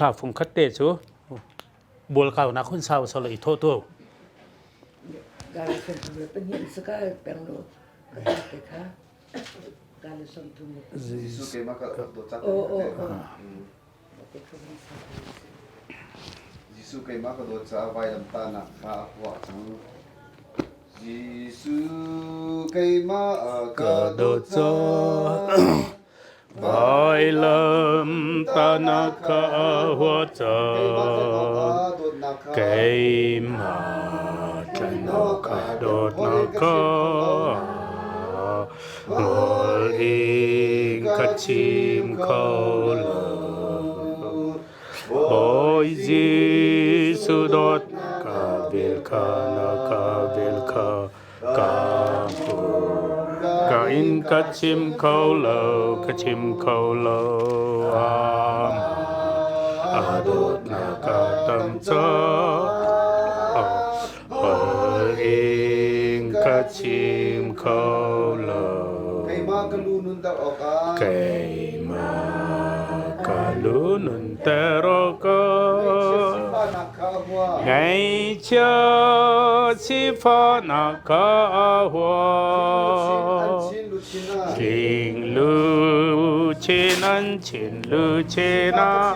ลาฟุงคัดเตจูบัวข้าวนักคนสาวสลายโทตัว Gala sentumu penyin sekali perlu kata gala sentumu. Suke maka docak. Jisu kay maka docak vai lam tanak Khua chang. Jisu kay maka docak vai lam tanak Khua chang. Kay ma đột nó có ngồi yên cất chim khâu lờ ôi Giêsu đốt cả biển cả cả in cất chim khâu lờ đột nó cả tâm gió chim khâu lờ cây mà cả lũ nụn tê rô cơ ngày chờ si phá nà ca hoa kinh lũ chê nà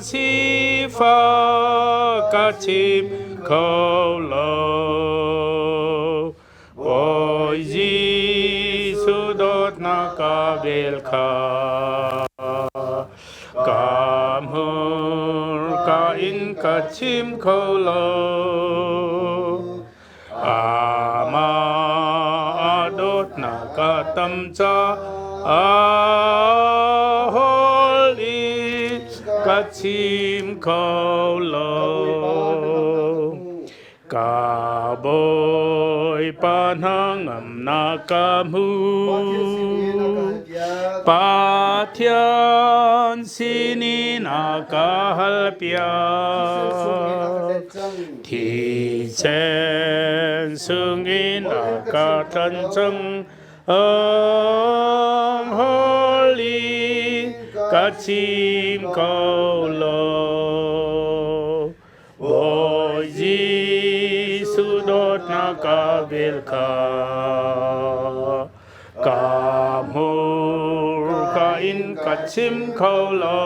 si phá ca chim khâu lờ ôi Giêsu đốt na ca bel kha cảm ơn ca in ca chim khâu lờ ma đốt na ca tâm cha holy ca chim khâu lờ cả bồi pan hang ngầm na cam hu pa thian sini na ca hal pia Ni Cer Sung na ca trân trân holy ca chim câu lô bồi đốt na ca bel kha cảm hur ca in ca chim khâu lô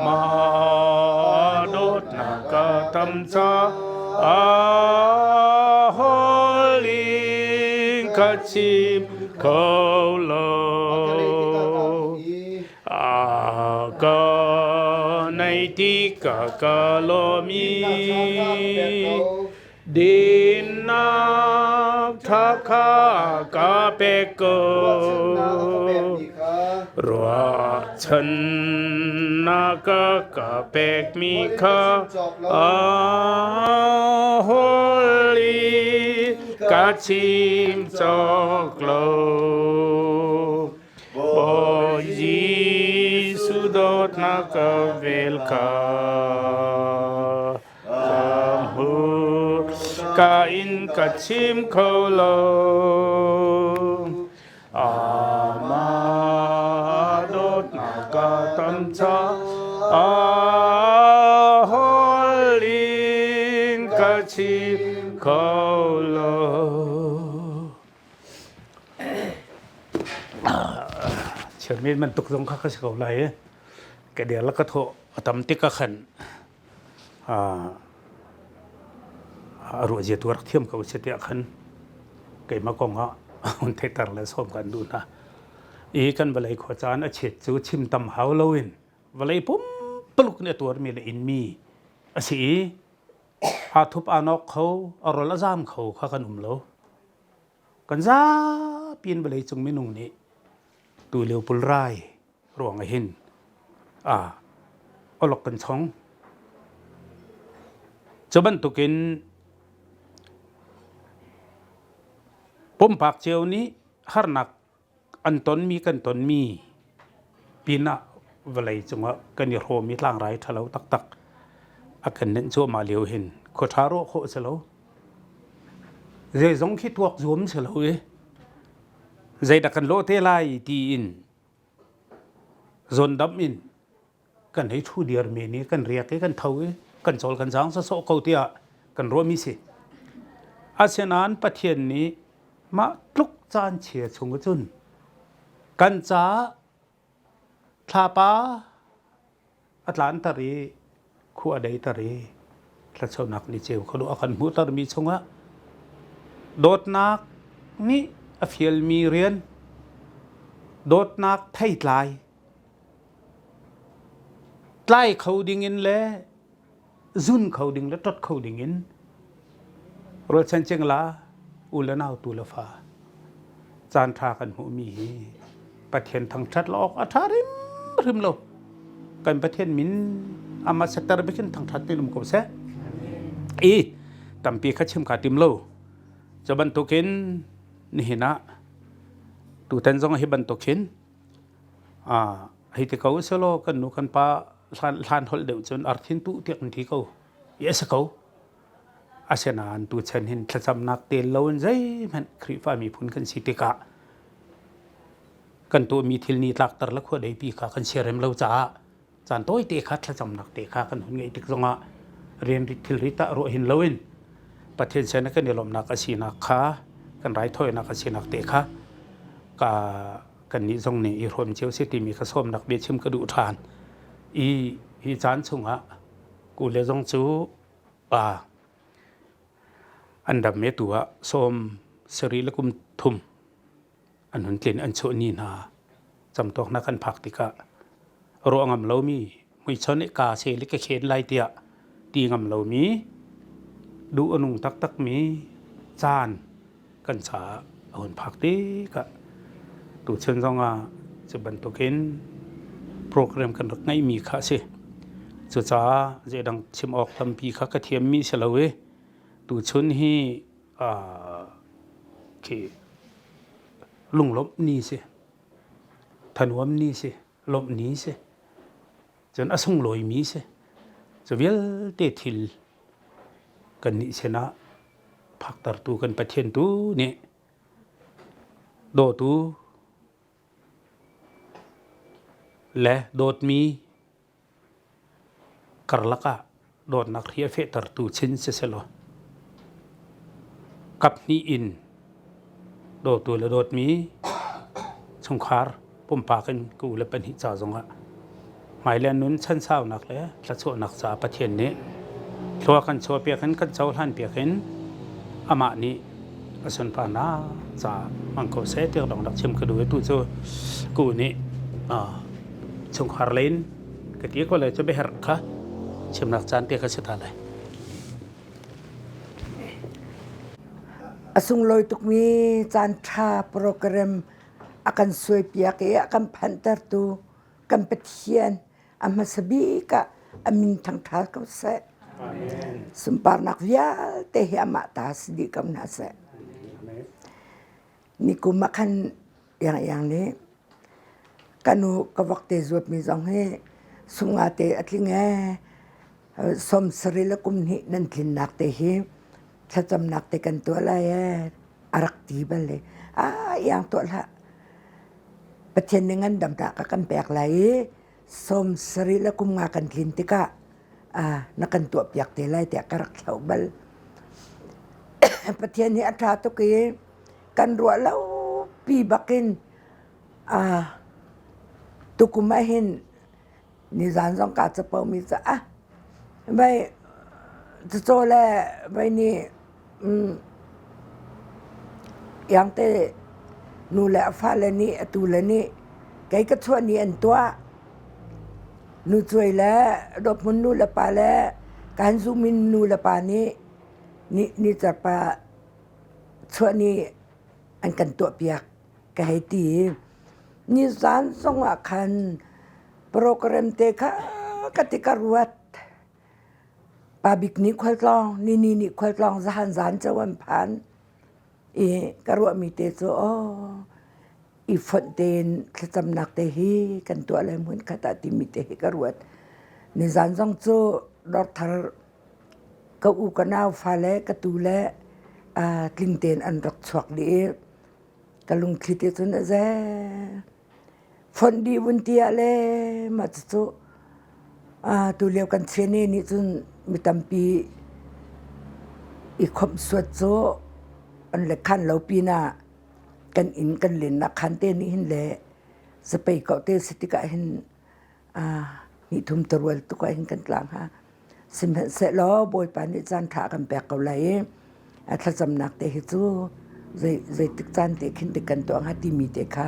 ma đốt na ca tâm cha holy ca chim khâu lô ca này ti ca lo mi din na tha kha ca pe ko ruah chân na ca pe mi kha holy ca chim chok lo bo Giêsu đốt na ca bel kha ca in ca chim khâu lô ma đốt na ca tâm cha holy ca chim khâu lôเชื่อมีมันตกลงข้าก็เขาไหลแกเดี๋ยวแล้วก็โทรทำติ๊กขันรัวเจตัวรักเทียมกับเสถียรขันแกมากองฮะมันเทตังและส้มกันดูนะอีกันเวลาขวจานเฉดจูชิมตำหาวลวินเวลาปุ๊บปลุกเนี่ยตัวมีเลยอินมีสิอาทุบอานอกเขาอรละจามเขาข้าขนมแล้วกันซาเปลี่ยนเวลาจงไม่นุ่งนี้ตัวเลี้ยวปุลไรรวงไอหินอลกกันช่องจะบรรทุกินปุ่มปากเจียวนี้หานักอันตนมีกันตนมีปีน่ะเวลาจังว่ากันยโรมีล่างไรทะเลาตักอากันเน้นชั่วมาเลี้ยวเห็นขดทารุโคเสลาใจสงคิดวกรวมเสลาใจดักกันโลเทไลตีอิน zon dam in kan hei thu dir me ni kan riak ke kan thau kan chol kan jang sa so ko tia kan ro mi si asenan pathian ni ma tluk chan che chung chun kan cha tha pa atlan tari khua dei tari tla chaunak ni cheu khodo akan mu tar mi chunga dot nak ni a fiel mi rian dot nak thai tlai khâu ding in le zun khâu ding le tot khâu ding in rồi chân cheng la u la nau tu la fa chan tha kan hu mi pathian thang that lok a tharim rim lo kan pathian min ama satar bekin thang that tin ko se e tampi kha chim ka tim lo chaban token ni hina tu ten jong hi ban token hi te ko se lo kan nu kan pa lan hol deuh chon Arthin tu tiak thi ko yes ko asenan tu chen hin thlacamnak tel loin zai man khri fa mi phun kan sitika kan tu mi thil ni tlak tar la khua dei pi kha kan serem lo cha chan toi te kha thlacamnak te kha kan hun ngei tik zonga ren ri thil ri ta ro hin loin pathian chen kan nilom nak asina kha kan rai thoi nak asinak te kha ka kan ni zong ni i rom cheu se ti mi kha som nak be chim ka du than i chan chunga ku le zong chuอันดับเมตัวสมสรีละกุมทุมอันหุนเกลนอันโชนีนาจำตอกนักขันผักติกะรวงำเหลามีไม่ชนกาเซลิกเขนไลเตียตีงำเหลามีดูอนุงตักมีจานกันสาหุนผักติกะตูเชิญซองจะบรรทุกินโปรแกรมกันรักไงมีค่ะสิสุดจ้าเจดังชิมออกทำปีค่ะกระเทียมมีเสลาเวตูชุนฮีคือลุงลบนี่สิทันวมนี่สิลบนี้สิจนอสงลอยมีสิจะเวลเตทิลกันนี่เสนะพักตรตูกันประเทศตูเนี่ยโดตูและโดดมีกระลักะโดดนักเรียเฟตรตูชินเสลอกับนี่อินโดดตัวละโดดมีชงคาร์ปุ่มปากันกูและเป็นหิจาจงะหมายเลนนุนชั้นเศร้านักเลยละโซนักษาประเทศนี้ทัวกันชัวเปียกันกันเจ้าท่านเปียกันอามานี้ส่วนปานาจะมังโกเซเตียดองดักเชมกระดูตัวโจกูนี่ชงคาร์เลนกติก็เลยจะไปหาค่ะเชมนักจานเตียกันสุดท้ายasung loi tuk mi chan tha program akan soi pia ke akan phantar tu kan pathian ama sabi ka amin thang tha ka se sumpar nak vial te hi ama ta sidi kam na se ni ku makan yang ni kanu ka wakte zot mi jong he sunga te atlinge som srila kum ni nan thlin nak te hi thlacamnak te kan to la ya arak ti bal le yang to la pathian ningan dam ta ka kan pek lai som srila kum nga kan thlin ti ka na kan to piak te lai te karak thau bal pathian ni atha to ke kan ruah lau pi bakin tukumahin ni zan jong ka chapau mi cha bai cho le bai ni yang te nu le fa le ni tu le ni kai ka chua ni an tua nu chui le dop mun nu le pa le kan zu min nu le pa ni cha pa chua ni an kan tua piak ka hai ti ni zan song a khan program te kha katika ruat pabik ni khwalong ni khwalong zan chawan phan ka ruah mi te cho i fonten thlacamnak te hi kan to le mun khata ti mi te ka ruat ni zan jong cho dor thar ka u ka naw fa le ka tu le tling ten an rak chhuak li ka lung thli te chun za ฝนดีวันเตียเลยมาจุตูเลียวกันเชนี่นี่จนมีตั้มปีอีกคมสวดโซอันเล็กขันเราปีน่ะกันอินกันเล่นนักขันเต้นี่เห็นแหละสเปย์เกาเต้สติกะเห็นนี่ทุ่มตรวจตุกะเห็นกันกลางฮะสิมเสร็จแล้วบอยปานิจานถากันแบกเกาไหลถ้าจำนักเตหิจูใจตึกจานเตขินตึกันตัวหาที่มีเตค่ะ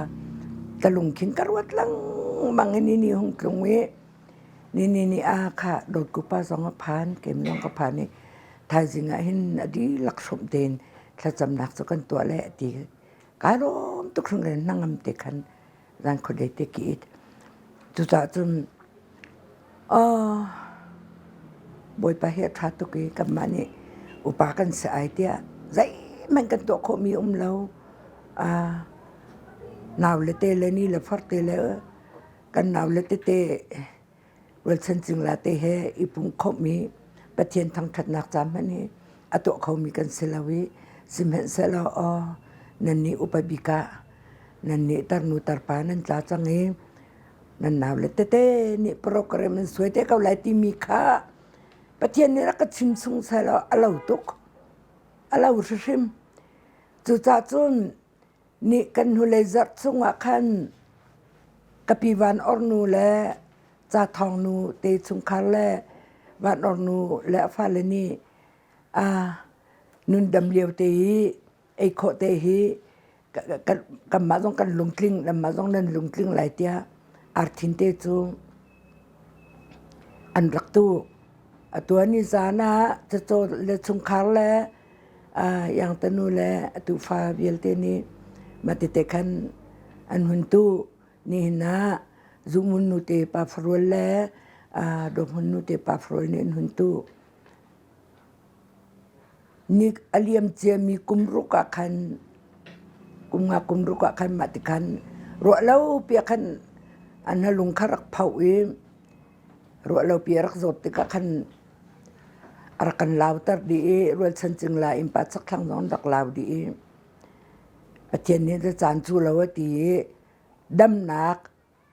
ตะลุงขินกระวัดลังมังนี่หงตรงเวนี่ค่ะโดดกุปาสองพันเกมน้องกพันนี่ทายสิงห์เห็นอดีลักสมเดนถ้าจำนักสักกันตัวแหละตีการ้มตุกครั้งเรียนนั่งเตคันร้านคนเด็กกีดจุดจนบอยไปเหตุทัดตุกีกับมันนี่อุปากันเสียไอเดียใจมันกันตัวเขามีเรานาวเลเตเลนี่เลฟอร์เตเลกันนาวเลเตเวลชันจึงลาเตเฮอีปุ่งเขามีประเทศทางถัดนักจำมันนี่ตัวเขามีกันเซลวิสิมเห็นเซลนันนี่อุปบิกะนันนี่ตารนูตารปานันจ้าจังเองนันนาวเลเตนี่โปรแกรมมันสวยแต่เขาไล่ที่มีค่าประเทศนี้รักชิมซุงเซลอลาวตุกอลาวชิมจุดจุนนี่กันหุเลจัดซุงว่าคันกับปีวันอร์นูและจ่าทองนูเตซุงคาร์และวันอร์นูและฟาเลนี่นุนดำเลียวเตฮีไอโคเตฮีกันมาต้องกันลงกลิ้งแล้วมาต้องนั่นลงกลิ้งหลายเตียอาร์ทินเตจุงอันรักตู้ตัวนี้จานะจะโตเลซุงคาร์และอย่างตนูและตุฟาเบียลเตนี่มาติเตคันอันหุ่นตู้นี่นะซุมุนนุเตปาฟรวลและดมหุ่นนุเตปาฟรวลนี่หุ่นตู้นี่อเลียมเจมีกุมรุกะคันกุมรุกะคันมาติคันรัวเล่าเปียคันอันนั้นลุงขรักเผาเองรัวเล่าเปียรักสดติกะคันรักกันลาวตัดดีรัวฉันจึงลาอิมปัสสักครั้งน้องรักลาวดีประเทศนี้จะจานจูลาวตีดำนัก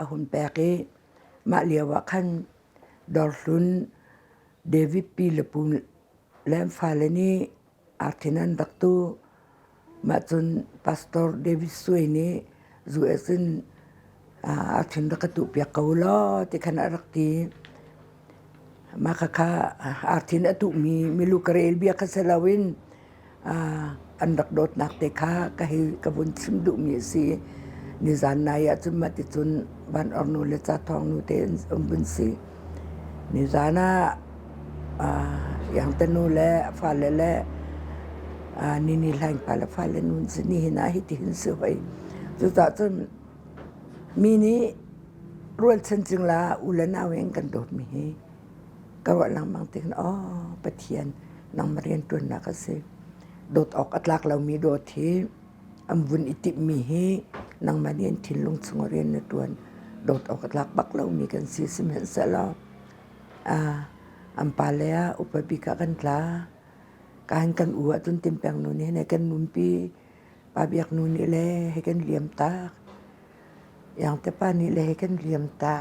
หุ่นแปกมาเลียวคันดอลลุนเดวิดปีเลปูและฟาเลนีอาร์ทินันดักตูมาจนพาสตอร์เดวิดสวยนี้จูเอซินอาร์ทินดักตูเปียกเกาลอที่ขณะรักตีมาค่ะอาร์ทินตุมีลูกเรลเบียกเซลาวินอันดักโดดนักเตค่ะก็ให้กระบวนชิมดุมีสีนิจานนายจุมาติจุนบันอร์นูเลจ่าทองนูเตนบุญสีนิจานะอย่างตนูและฟาเลและนี่แหล่งปาลฟาเลนุนสินี่นะฮิติหินสวยจุดจนมีนี้รวดฉันจึงลาอุลนาเวงกันโดดมีก็ว่าหลังบางทีปะเทียนนางมาเรียนตัวนักเสโดดออกอัตลักเรามีโดดที่อัมวุนอิติมีนางมาเรียนถิ่นลงสงเรียนในตัวโดดออกอัตลักบักเรามีกันสิสิเห็นเสลอัมปาเลียอุปบิกะกันลาการกันอัวจนเต็มแปลงนูนี่ในกันนุนปีปาเบียกนูนี่เลยให้กันเหลี่ยมตาอย่างแต่ป้านี่เลยให้กันเหลี่ยมตา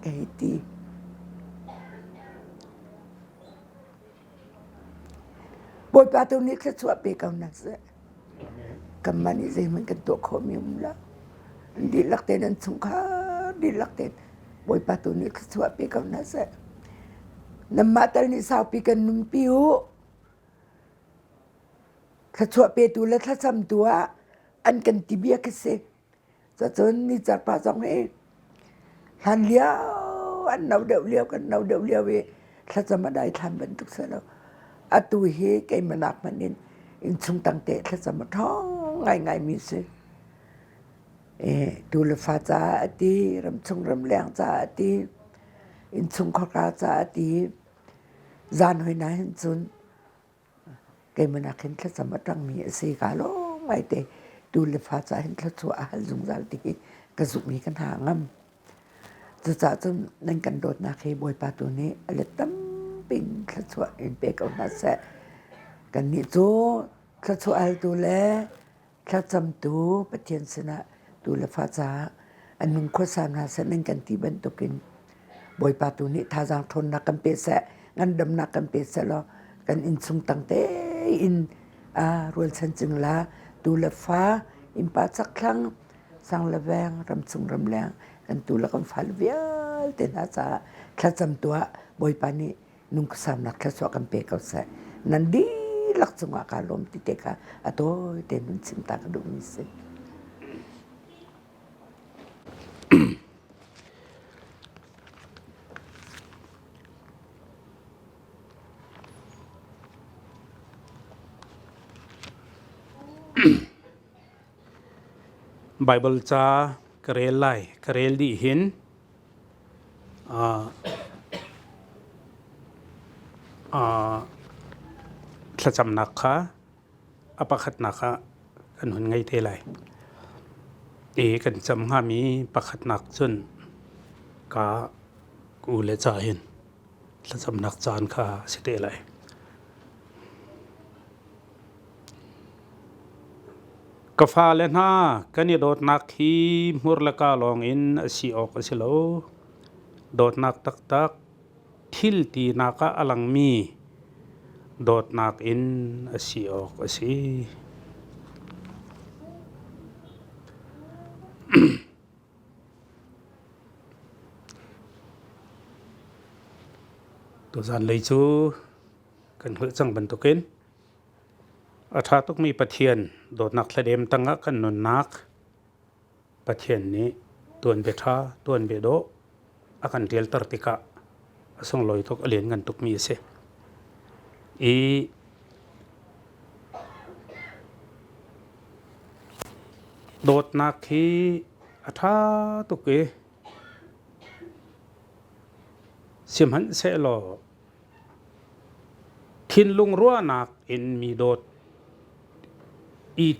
ไก่ตีบทบาทตรงนี้แค่สวดไปกับนักเสกำมันนี่ใจมันกันตัวเขามีมุลละดีลักเตนันสงขาดีลักเตนบทบาทตรงนี้แค่สวดไปกับนักเสน้ำมาตานี่สาวปีกันนุ่มปิวถ้าสวดไปตัวแล้วถ้าซ้ำตัวอันกันติเบียกเสจะจนนี่จัดป่าสองเองหันเลี้ยวอันเราเดียวเลี้ยวกันเราเดียวเลี้ยวเวถ้าจะมาได้ทันบรรทุกเสร็จแล้วตูเฮไกมันนักมันนี่อินซุงตังเตะถ้าจะมาท้องง่ายมีสิดูเลฟ้าจ้าตีรำชงรำแรงจ้าตีอินซุงขอกาจ้าตีจานหอยนายหินซุนไกมันนักเห็นถ้าจะมาตั้งมีสิกาลงไม่เตะดูเลฟ้าจ้าเห็นถ้าชัวอาหารซุงจานตีกระสุกมีกันหางจะจนนั่งกันโดดนาเคบอยปาตัวนี้อะไรตั้มปิงถ้าชัวเอ็นเปกเอาหน้าแสกันนี่โจถ้าชัวอัลตัวแลถ้าจำตัวประเทียนสนะ tu la fa cha anung kho sam na sa nang kan ti ban to kin boi pa tu ni tha jang thon na kan pe sa ngan dam na kan pe sa lo kan in sung tang te in rual chan chung la tu la fa in pa chak thlang sang la veng ram chung ram lang kan tu la kan fal vial te na cha thla cham tua boi pa ni nung kho sam na thla so kan pe ka sa nan di lak chunga ka lom ti te ka atoi te nun chim ta ka du mi se Bible cha karel lai karel di hin tlacamnak kha apakhatnak kha kan hun ngai te lai kan cham nga mi pakhatnak chun ka ku le cha hin tlacamnak chan kha se te lai ka fa le na kani dot nak hi mur la ka long in si ok asilo dot nak tak tak thil ti na ka alang mi dot nak in si ok asi to zan lei chu kan hul chang ban to ken atha tuk mi pathian dot nak thladem tanga kan non nak pathian ni tuan be tha tuan be do akan tel tartika asong loi tok alien ngan tuk mi se dot nak hi atha tuk e sim han se lo thin lung ruah nak in mi dot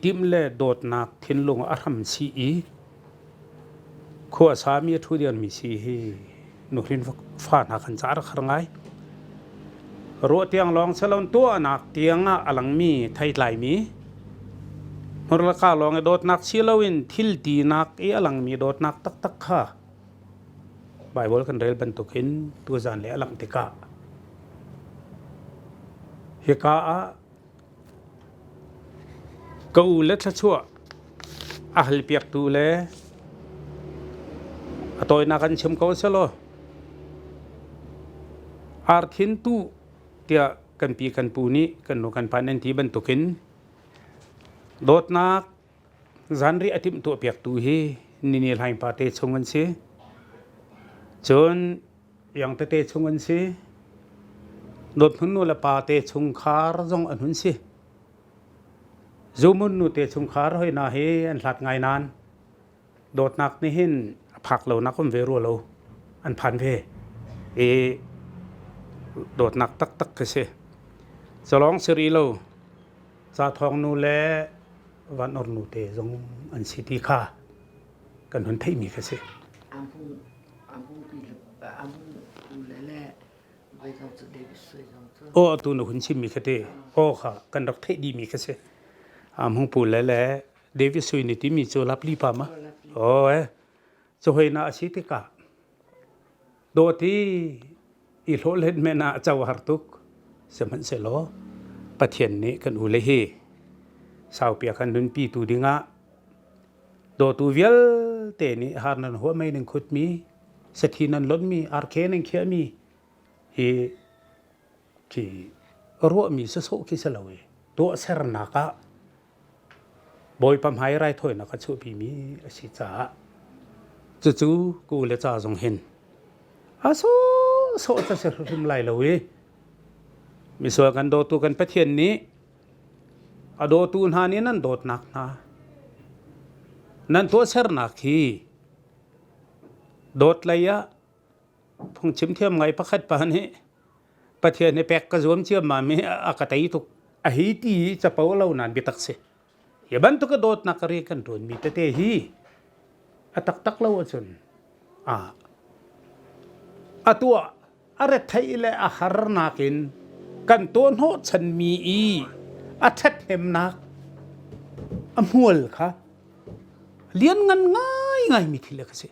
tim le dot nak thin lung hram si khua sa mi thu dian mi si hi nu rin fa na khan char khar ngai ro tiang long salon tuahnak tianga alang mi thai tlai mi horla ka long dot nak silawin thil ti nak alang mi dot nak tak tak kha Bible kan rel ban tukin tu zan le alang tika hi ka câu let la chua hal piak tu le atoi na kan chim ko selo Arthin tu tia kan pi kan pu ni kan no kan panen ti ban tukin dot nak zanri atim tu piak tu hi nini lai pa te chungan se chon yang te chungan se dot hun no la pa te chungkhar jong an hun se zumun nu te chungkhar hoi na he an hlat ngai nan dot nak ni hin phak lo na kom ve ro lo an phan ve dot nak tak tak ke se chalong seri lo cha thawng nu le van or nu te jong an city kha kan hun thei mi ke se o tu nu hun chim mi khate o kha kan rak thei di mi ke se hung pu le le David sui ni ti mi cho lap li pa ma cho hoi na si ti ka do ti i lo len me na chaw har tuk se man se lo pathian ni kan u le hi sau pia kan dun pi tu dinga do tu vial te ni har nan ho mai ning khut mi sathi nan lon mi ar khe ning khia mi hi ki ro mi so so ki se lo we to ser na ka boi pam hai rai thoi na ka chu pi mi si cha chu ku le cha jong hin so cha se rum lai lo we mi so kan do tu kan pathian ni ado tu na ni nan dot nak na nan to ser na khi dot laya phung chim thiam ngai pakhat pa ni pathian ni pek ka zom chiam ma me akatai tu a hi ti cha pau lo nan bi tak se ye ban tu ka dot na kari kan ton mi te hi atak tak lo chun atua are thai le a har nakin kan ton ho chan mi athat hnem nak amul kha เลี้ยนงันง่ายมีทีเล็กสิ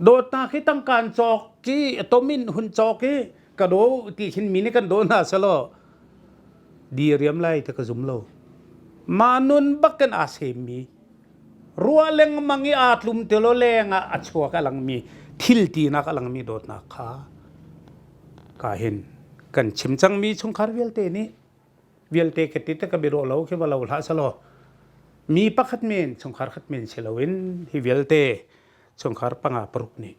โดดนาคิดต้องการจอกที่ตมินหุ่นจอกที่กระโดดที่ขินมีนี่กันโดนน่าสลอดีเรียมไล่แต่กระซุมโลมานุนบักกันอาเซมีรัวเลงมังอีอาตลุมเตโลเลงอาชัวกำลังมีทิลตีนักกำลังมีโดดนักขาก็เห็นกันชิมจังมีชงคาร์เวลเตนี่เวลเตกติดกับบิโรเราแค่ว่าเราละสลอมีปักขัดเมนชงคาร์ขัดเมนเชลวินที่เวลเตชงคาร์ปังอาปรุกนี่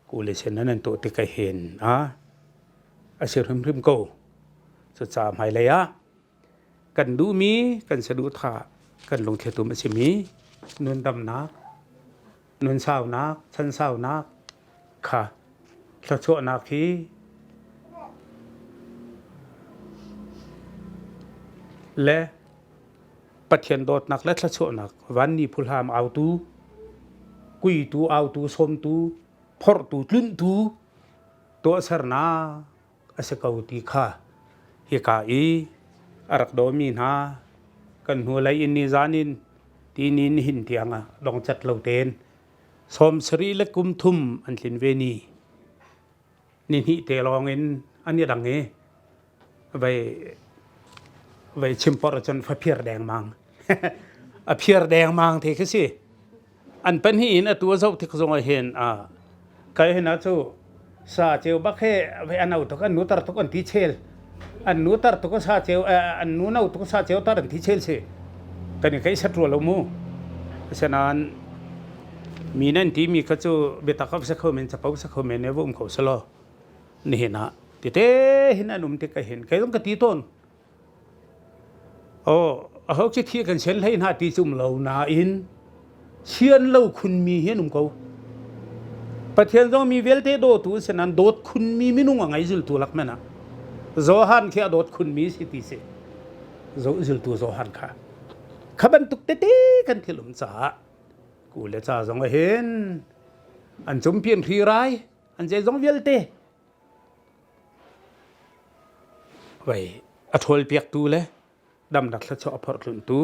กูเลยเช่นนั้นตัวที่ก็เห็นอาเชื่อริมโกสุดสามหายเลยกันดูมีกันสะดุดขากันลงเทตุมันสิมีนุนดำนักนุนสาวนักชั้นสาวนักค่ะสะโชนักที่และปะเทียนโดดนักและสะโชนักวันนี้พุทธามเอาตูกุยตูเอาตูสมตูพอตูตลึ้นตูตัวสรนาอาศัยกูตีค่ะเฮกาอีอารักโดมีนากันหัวไหลอินนิจานินตีนินหินเตียงลองจัดเหล่าเตนสมสรีและกุมทุมอันลินเวนีนินหิเตลองเงินอันนี้ดังเงี้ไปชิมปอร์จนฟ้าเพียรแดงมังเพียรแดงมังเทคสิอันเป็นหินตัวเจ้าที่เขาส่งเห็นใครเห็นนะเจ้าซาเจียวบักเฮไปอันเอาตุกันนูตรตุกันที่เชลอันนูตรตุกันซาเจียวอันนูน่าตุกันซาเจียวตรที่เชลสิกันนี่ใครชัดรัวเรามูฉะนั้นมีนั่นที่มีเขาจะเบต้าเขาสักคนจะเป้าสักคนเนี่ยว่าเขาสโลนี่เห็นนะที่เต้เห็นอันนุ่มที่ก็เห็นใครต้องกตีต้นเขาจะเที่ยกันเช่นให้หน้าที่จุ่มเรานาอินเชียนเราคุณมีเห็นนุ่มเขาประเทศเรามีเวลเตโดตัวฉะนั้นโดดคุณมีไม่นุ่งอะไรจุลตัวลักแม่นะโจฮันแค่โดดคุณมีสิติเสจุลตัวโจฮันค่ะขบันตุกเต้กันที่หลุมจ่ากูเลยจ่าสองเห็นอันจมเพียนทีไรอันใจสองเวลเตไว้อัฐวลเปียกตูเลยดำนักละชอบพอรุ่นตู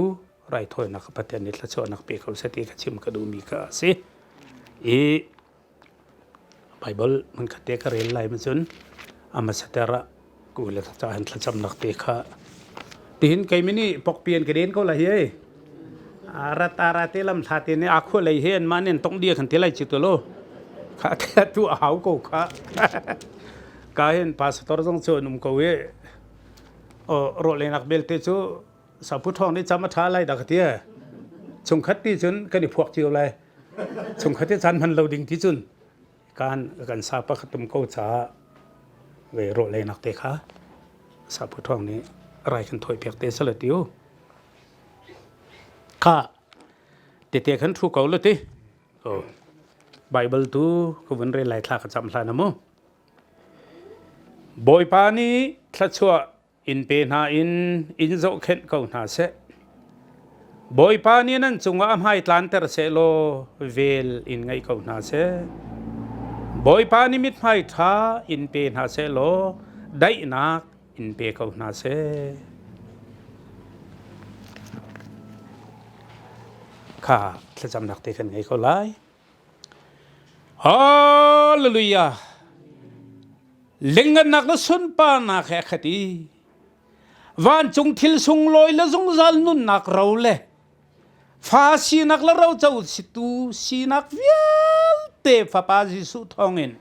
ไรถอยนักปฏิญาณละชอบนักเปียกเขาเสตีกชิมกระดูมีกะสิไบเบิลมันขัดเตะกระเรนไหลมันจนอามาสเตระกูเลยจ่าเห็นละจำนักเปียกค่ะที่เห็นไก่มินี่ปกเปลี่ยนกระเด็นเขาเลยเฮ้ยอาราเตลัมทาเตนี่อาคุเลยเห็นมาเนี่ยต้องเดียกันเทไลจิตตัวโลข้าแค่ตัวหาวกูค่ะก็เห็นพาสตอร์ต้องชวนนุ่มกูเว้โรเลนักเบลเตจูสาวผู้ทองนี่จำมาท้าไล่ดักเตี้ยชงคัดที่จุนกันนี่พวกเจียวเลยชงคัดที่จันมันเราดิ่งที่จุนการสาปะขตุมกูจ้าเวโรเลนักเตะค่ะสาวผู้ทองนี่ไรกันถอยเพียกเตะสลัดเดียวค่ะเตะขันทุกเขาเลยทีไบเบิลตูก็วันเรียนไล่ทากันจำลานะมั้งบอยปานี่ทัดชัวอินเป็นหาอินโจเข็นเขาหน้าเสบอยปานี่นั่นจงว่าให้ตลานเตอร์เซโลเวลอินไงเขาหน้าเสบอยปานี่มิดให้ท่าอินเป็นหาเซโลได้นักอินเปเขาหน้าเสข้าจะจำนักเตะกันไงเขาไล่ฮาเลลูยาเล่งกันนักละสุนปานักแค่คดีวันจงทิลสุงลอยละจงจัลนุนนักเราเลยฟ้าสีนักละเราเจ้าสิตูสีนักเวียลเตฟ้าปาจิสุทองเงิน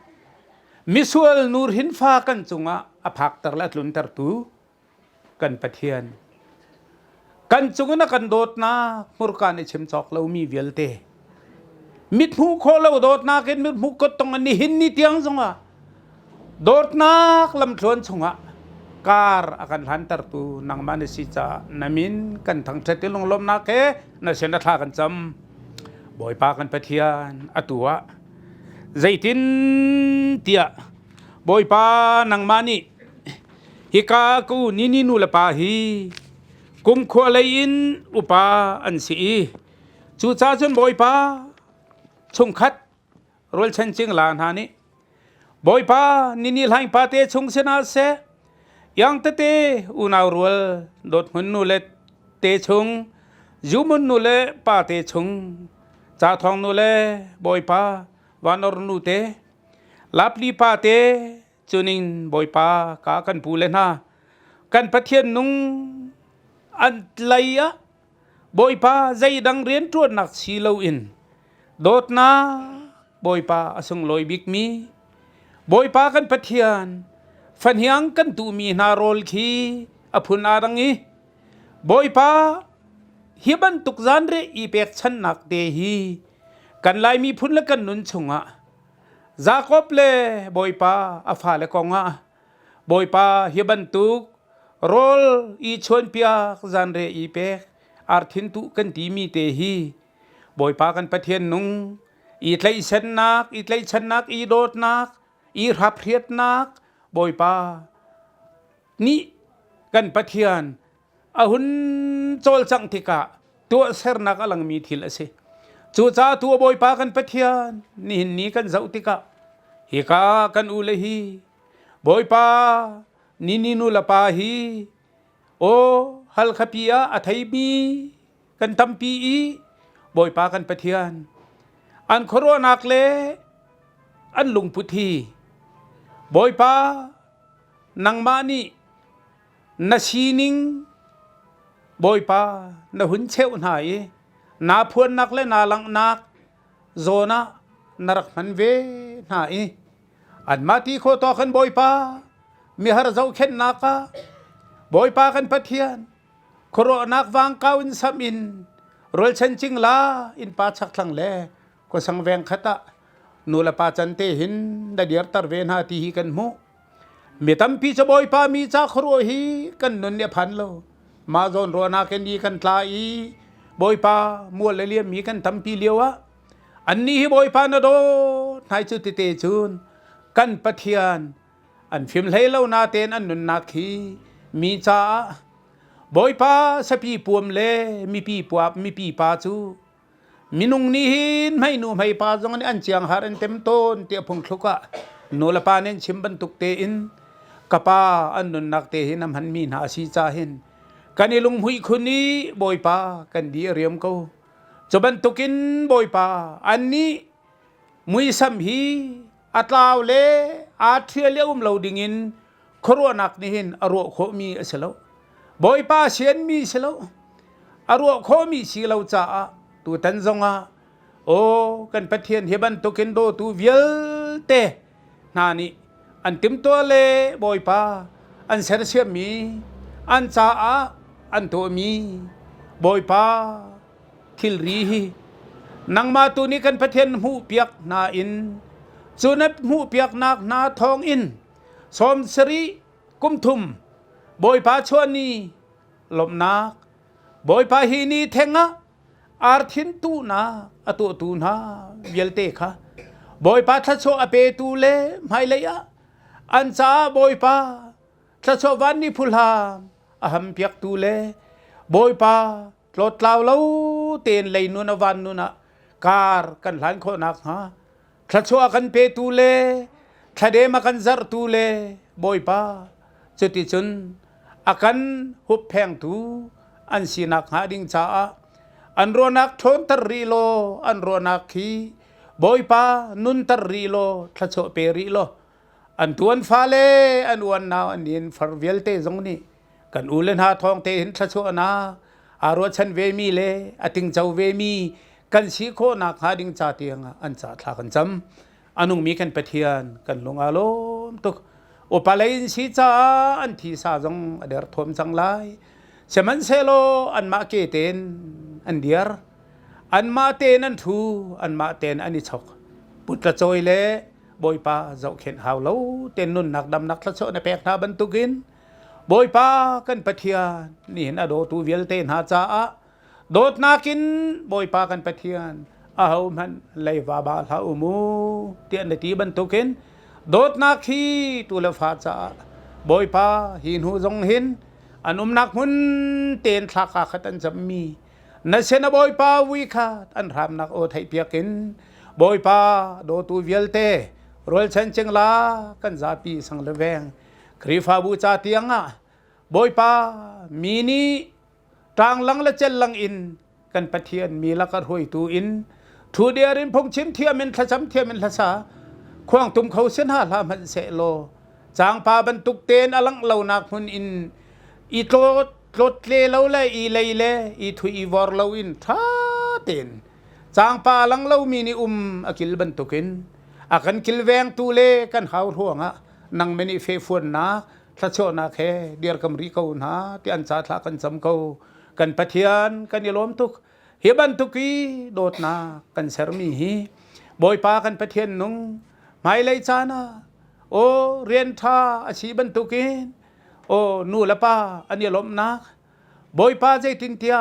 มิสวลนูร์หินฟ้ากันจงอาภักตระละลุนตระตูกันปะเทียนกันจงนักกันโดดนามุรการเชิมจอกเรามีเวียลเตมิดหูโคเราโดดนาเกินมิดหูก็ต้องอันนี้หินนี่เตียงจงโดดนักลำชวนชงการakan hantar tu nang mana sisa namin kan thang setilong lom na ke na senatha kan cham boy pa kan pathian atua zaitin tia boy pa nang mani hika ku nini nu la pa hi kum khua lein upa an si chu cha chun boy pa chung khat rol chen ching la na ni boy pa nini lai pa te chung sena se yang tete unaw rual dot hunnu le te chung ยูมุนนูเลปาเตชงจ่าทองนูเลบอยปาวานอรนูเตลาปลีปาเตจุนิงบอยปากากันปูเลนากันปะเทียนนุงอันไลยะบอยปาใจดังเรียนตรวจหนักชีโลอินโดดนาบอยปาอสงลอยบิกมีบอยปากันปะเทียนฟันยังกันตูมีนาโรลคีอภุนาดังอีบอยปาฮิบันตุกจานเรอีเปกชันนักเดฮีกันไลมีพุนละกันนุนชงะจาคอบเลบอยปาอฟาเลกองะบอยปาฮิบันตุกโรลอีชวนเปียกจานเรอีเปกอาร์ทินตุกันตีมีเตฮีบอยปากันปะเทียนนุงอีไลชันนักอีโดดนักอีรับเรียดนักบอยปานี่กันปะเทียนอาหุนโจลจังติกะตัวเสรนักอลังมีทิลเสจูจ้าตัวบอยปากันปะเทียนนี่กันเจ้าติกะฮิกากันอุเลฮีบอยปานินูละปาฮีโอฮัลขปียาอัทัยบีกันตัมปีอีบอยปากันปะเทียนอันโครนักเลอันลุงพุทธีบอยปานังมานีนาชีนิงบอยปานาหุ่นเชวหายนาพวนนักและนาลังนักโซนะนรักมันเวหายอันมาตีโคตอกันบอยปามีหาเจ้าเข็นนักบอยปากันปะเทียนโครนักวางเก้าอินสามินรอลเชนจิงลาอินปาชักทังเลก็สังเวงขตะนูละปาจันเตหินได้เดียร์ตร์เวนหาตีกันโมมีตั้มปีจะบอยปามีจ้าครัวฮีกันนุนเนี่ยพันโลมาโซนรัวนาเกนีกันทลายบอยปามัวเลียมีกันตั้มปีเลียวะอันนี้บอยปานาโดนายจุดเตจูนกันปะเทียนอันฟิมเลยเล่านาเตนอันนุนนาคีมีจ้าบอยปาสปีปวมเลมีปีปวบมีปีปาจูมินุงนี้หินไม่นูไม่ปาจงอันเจียงหารันเต็มต้นเตียพงคลุกะนูละปาเน้นชิมบันตุกเตอินกะปาอันนุนนักเตหินนำหันมีนาชีจาหินกันอีลุงหุยคุนี้บอยปากันดีเรียมเขาจบันตุกินบอยปาอันนี้มุยสัมฮีอัตลาวเลอาเทียเลี้ยวเหลาดิ่งินครัวนักนี่หินอรัวโคมีเสลวบอยปาเชียนมีเสลวอรัวโคมีสีเหลาจ้าตัวตันจงโอ้กันปะเทียนเฮบันตุกินโดตัวเวลเตนานี่อันติมตัวเลบอยปาอันเสรเชียมีอันจ้าอันตัวมีบอยปาทิลรีนังมาตัวนี้กันปะเทียนหูเปียกนาอินส่วนหูเปียกนักนาทองอินสมสรีกุมทุมบอยปาชวนนี้ลมนักบอยปาฮีนีเทงะอาร์ทินตูนาอตัวตูนาเวลเตค่ะบอยปาทัชโชอเปตูเลไม่เลยอันจ้าบอยปาทัชโชวันนี้พุลาอหัมเปียกตูเลบอยปาโลดลาวเล่าเตียนเลยนุนวันนุนะการกันหลานคนนักฮะทัชโชกันเปตูเลทัดเดมากันซาร์ตูเลบอยปาจุดที่จุนอากันหุบแพงตูอันสีนักหาดิ่งจ้าอันรัวนักทนตรีโลอันรัวนักขีบอยปานุนตรีโลทัชโชเปรีโลอันตวนฟ้าเลอันวันนาวอันยินฟาร์เวลเตจงนี่กันอุเลนหาทองเตหินทัชโชนาอารวชันเวมีเลอติงเจ้าเวมีกันสีโคนักหาดิ่งจ้าเตียงอันจ้าทากันจำอันุงมีกันเปเทียนกันลงอารมตุกอุปาเลนสีจ้าอันที่สาจงเดรทมจังไลเชมันเซโลอันมาเกเตนอันเดียร์อันมาเตนันทูอันมาเตนอันนี้ชกปุตตะโจยเลบอยปาเจ้าเข็นหาวเล่าเตนนุนนักดำนักทะโชในแปกนาบรรทุกินบอยปากันปะเทียนนี่เห็นอโดตูเวลเตนหาจ้าโดดนากินบอยปากันปะเทียนอาหูมันเลยว่าบาลาอุมูเตียนในตีบรรทุกินโดดนาคีตุลฟ้าจ้าบอยปาหินหูจงหินอันนักมุนเตนทลากาขันจำมีนั่นเชนบอยปาวิคาอันรำนักโอไทยเปียกินบอยปาโดตูเวลเตรอลเชนเจงลากันซาปีสังเลเวงครีฟาบูจาเตียงบอยปามีนีตางลังละเจลลังอิน กันปะเทียนมีละก็ห่วยตูอินทูเดียรินพงชิมเทียมินทะจำเทียมินทะสาควงตุมเขาเส้นหาลามันเสโลจางปาบรรทุกเตนอลังเหล่านักมุนอินอีโตรถเลเหล่าเลอีเลเลอีทุอีวอร์เหล่าอินท่าเตนจางปาลังเหล่ามีนิอากิลบรรทุกินอากันกิลแวงตูเลกันหาวห่วงะนังเมนิเฟฟวนนะทัชโชนาแคเดียร์กำรีเขานะที่อันซาทากันจำเขากันปะเทียนกันยลมทุกเฮบันทุกีโดดนากันเสรมีฮีบอยปากันปะเทียนนุงไม่เลยจานะโอเรียนท่าอาชีบันทุกินโอนูละปาอันยลมนักบอยปาใจตินเตีย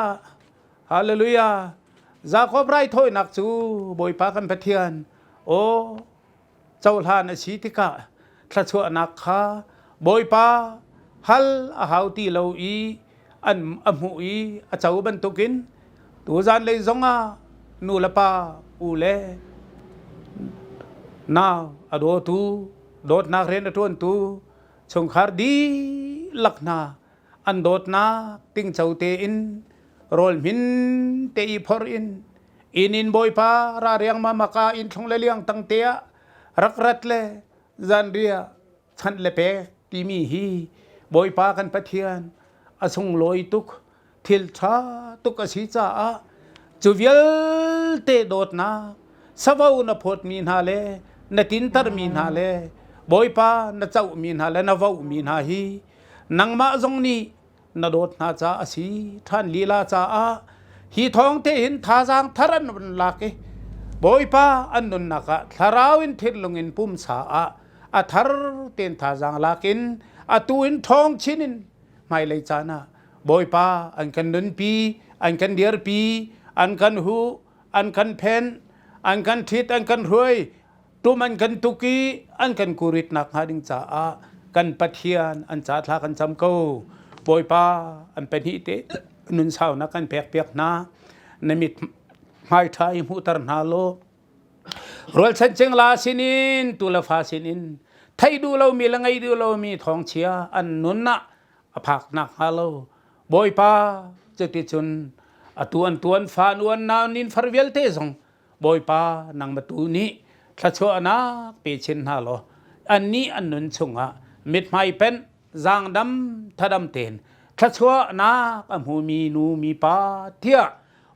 ฮาเลลูยาจาคอบไรถอยนักจูบอยปากันปะเทียนโอเจ้าลานอาชีติกะทัชโชนักขาบอยปาฮัลอาหาวตีเลาอีอันอมูอีอาเจ้าบันทุกินตัวจานเลยจงนูละปาอูเลนาอโดตูโดดนักเรียนตัวตูชงคาร์ดีลักนาอันโดดนาติงเจ้าเตอินโรลมินเตอีพอร์อินบอยปาราเรียงมามากาอินทงเลเลียงตั้งเตียรักรัดเลจันเรียฉันเลเปตีมีฮีบอยปากันปะเทียนอสงลอยตุกทิลชาตุกอสีจ้าจูเวลเตโดดนาสวาวนาพดมีนาเลนตินตร์มีนาเลบอยปานเจ้ามีนาเลนวาวมีนาฮีนังมาจงนี้นโดดนาจ้าอสีท่านลีลาจ้าฮีทองเตหินทาจางทารันวันลาเกบอยปาอันนุนนักทาราวินทิลลงอินปุ่มสาอาทาร์เตนทาจางลากินอาตูอินทองชินินไม่เลยจานะบอยปาอันกันนุนปีอันกันเดียร์ปีอันกันหูอันกันเพนอันกันทิดอันกันรวยตุมันกันตุกีอันกันกุริตนักหาดิงจ้ากันปะเทียนอันจ้าทากันจำเก้าบอยปาอันเป็นฮิเตนุนเศร้านักกันเปียกนาในมิดไม่ทายหูตรนาโลรวลฉันจึงลาสินินตุลฟาสินินไทยดูเรามีละไงดูเรามีทองเชียอันนุนนะผักนักฮาโลบอยปาจะติดจนตัวฟ้านวนนานินฟาร์เวลเตซงบอยปานังมาตูนี้ทัชโชนักเปชินฮาโลอันนี้อันนุนชงะมิดไม่เป็นจางดำทัดดำเตนทัชโชนักอมูมีนูมีปาเทีย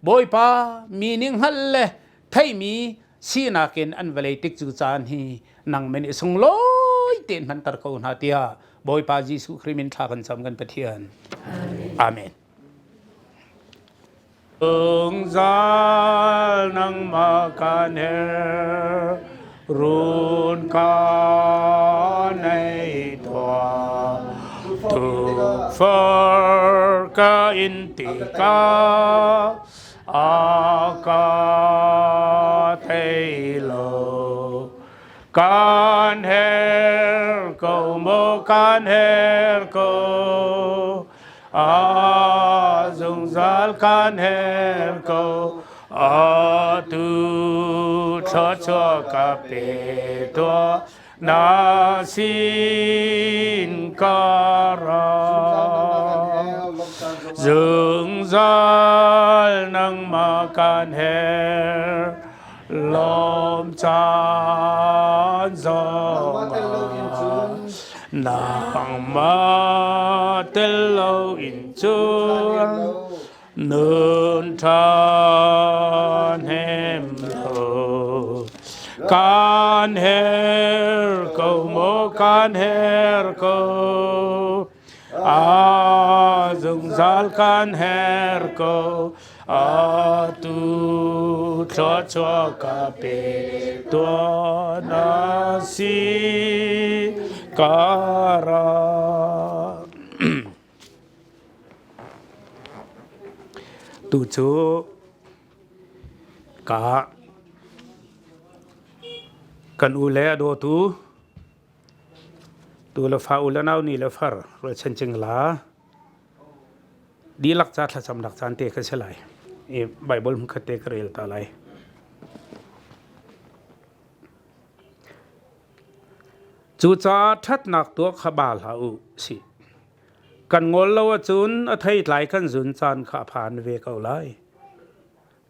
บอยปามีนิงฮัลเลไทยมีสีนักเกนอันเวลติกจูจานฮีนังเมนิสงลอยเตนมันตระกูลฮาเตียบอยปาจีสุคริมินทากันจำกันปะเทียนอาเมนUngzal nang makaner run ka nei tua tu for ka intika aka thailo kan her ko mo kan her ko Azung zal kan her ko atu cho cho ka pe to na sin kara Zung zal nang ma kan her lom chan zong Nang ma tello in chuan nun tan hem lo kan her ko mo kan her ko zung zal kan her ko tu cho cho ka pe to na si kara tu chu ka kan ule do tu la fa ula nau ni la far ro chen ching la di lak cha thla cham lak chan te ka selai e bible mu khate karel ta lai chu cha that nak to khabal ha u si kan ngol lo chun a thei tlai kan zun chan kha phan ve kau lai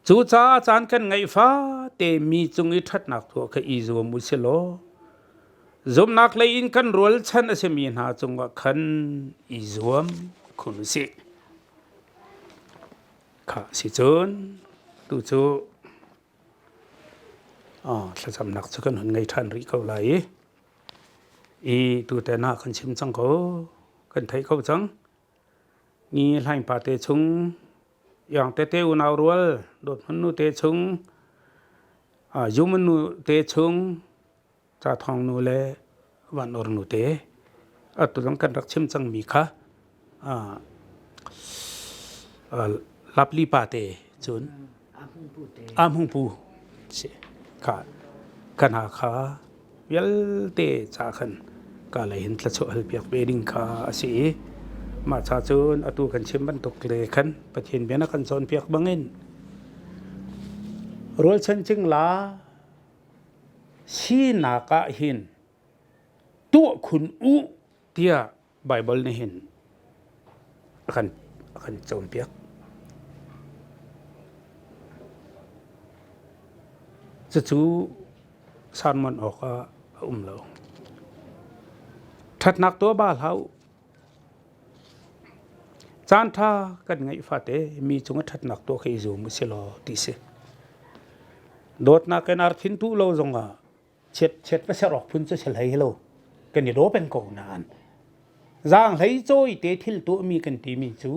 จูจ้าจานกันไงฟ้าเตมีจุงอิทัดนักตัวก็อีจัวมุสโลจมนักเลยอินกันรัวฉันอาจจะมีหาจงว่าขันอีจัวมคุณสิข้าสิจนตูจูถ้าจำนักจะกันหุ่นไงท่านริเขาไหลอีตูแต่หน้ากันชิมจังเขากันไทยเขาจังงี้ไล่ปาเตชงอย่างเตอุนาวรัวโดดมันนูเตชงยุมันนูเตชงจะทองนูเลวันอรนูเตตุลังกันรักชิมจังมีค่ะลับลีปาเตจุนอามุงปูค่ะกันหาค่ะเวลเตจากขันก็เลยเห็นทศวรรษเปียกเบดิงค่ะสิมาชาจุนอตุกันชิมบันตกเลยขันประเทศเบียนกันโซนเปียกบังเงินรัวฉันจึงลาชีนากะหินตัวคุณอุเตียไบเบิลนี่เห็นกันโซนเปียกจะจูสารมันออกก็เราทัดนักตัวบ้าเขาจานท่ากันไงฟาเตมีจงทัดนักตัวใครจูมุสลอติเสโดดนักกันอาร์ทินตู้เราจงเช็ดไปสรอกพุ่นจะเฉลยเรากันนี่โดเป็นกองนานจางไหลโจยเตทิลตัวมีกันตีมีจู